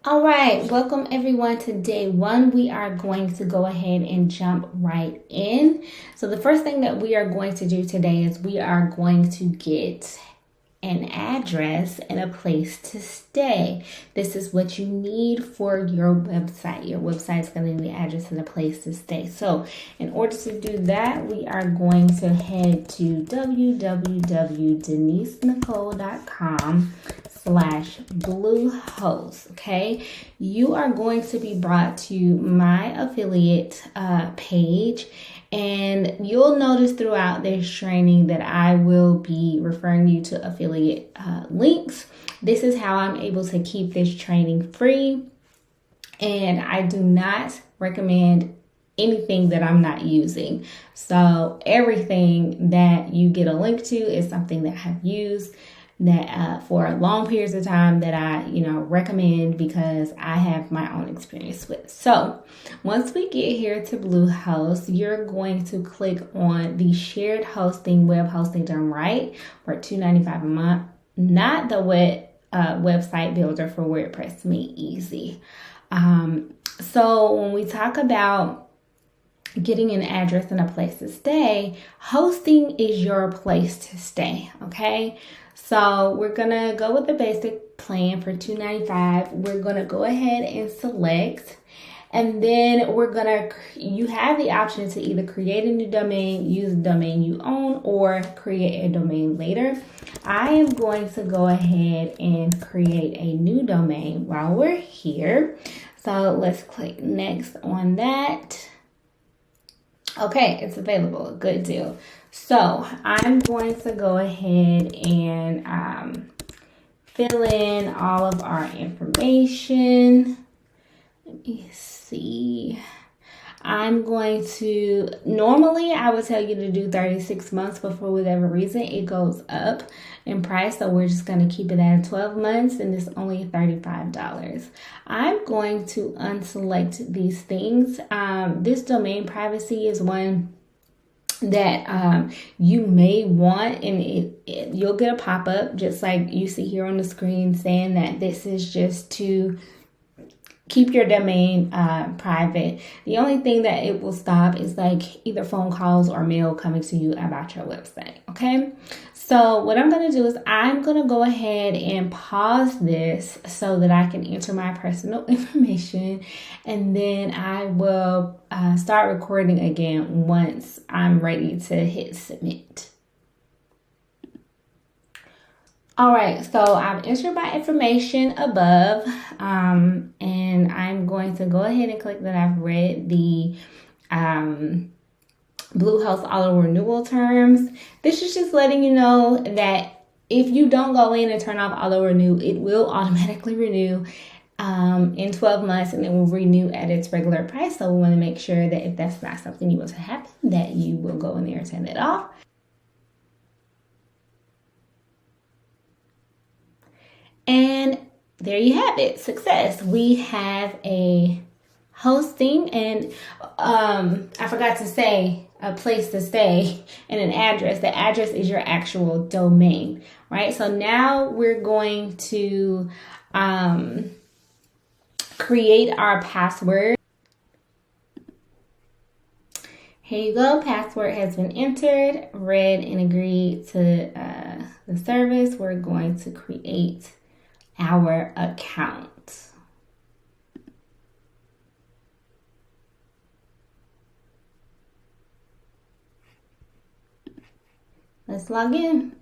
All right, welcome everyone to day one. We are going to go ahead and jump right in. So the first thing that we are going to do today is we are going to get an address and a place to stay. This is what you need for your website. Your website is going to need an address and a place to stay. So in order to do that, we are going to head to www.denisenicole.com/Bluehost. Okay, you are going to be brought to my affiliate page. And you'll notice throughout this training that I will be referring you to affiliate links. This is how I'm able to keep this training free. And I do not recommend anything that I'm not using. So everything that you get a link to is something that I have used that for long periods of time that I recommend because I have my own experience with. So once we get here to Bluehost, you're going to click on the shared hosting web hosting done right for $2.95 a month, not the website builder for WordPress made easy. So when we talk about getting an address and a place to stay, hosting is your place to stay. Okay, so we're gonna go with the basic plan for $2.95. We're gonna go ahead and select, and then you have the option to either create a new domain, use a domain you own, or create a domain later. I am going to go ahead and create a new domain while we're here. So let's click next on that. Okay, it's available. Good deal. So I'm going to go ahead and fill in all of our information. Let me see. Normally I would tell you to do 36 months, but for whatever reason, it goes up in price. So we're just going to keep it at 12 months and it's only $35. I'm going to unselect these things. This domain privacy is one that you may want, and you'll get a pop-up just like you see here on the screen saying that this is just to keep your domain private. The only thing that it will stop is like either phone calls or mail coming to you about your website. Okay, so what I'm going to do is I'm going to go ahead and pause this so that I can enter my personal information, and then I will start recording again once I'm ready to hit submit. All right, so I've entered my information above, and I'm going to go ahead and click that I've read the Bluehost auto renewal terms. This is just letting you know that if you don't go in and turn off auto renew, it will automatically renew in 12 months, and it will renew at its regular price. So we want to make sure that if that's not something you want to happen, that you will go in there and turn it off. And there you have it, success. We have a hosting and I forgot to say a place to stay and an address. The address is your actual domain, right? So now we're going to create our password. Here you go, password has been entered, read and agreed to the service. We're going to create our account. Let's log in.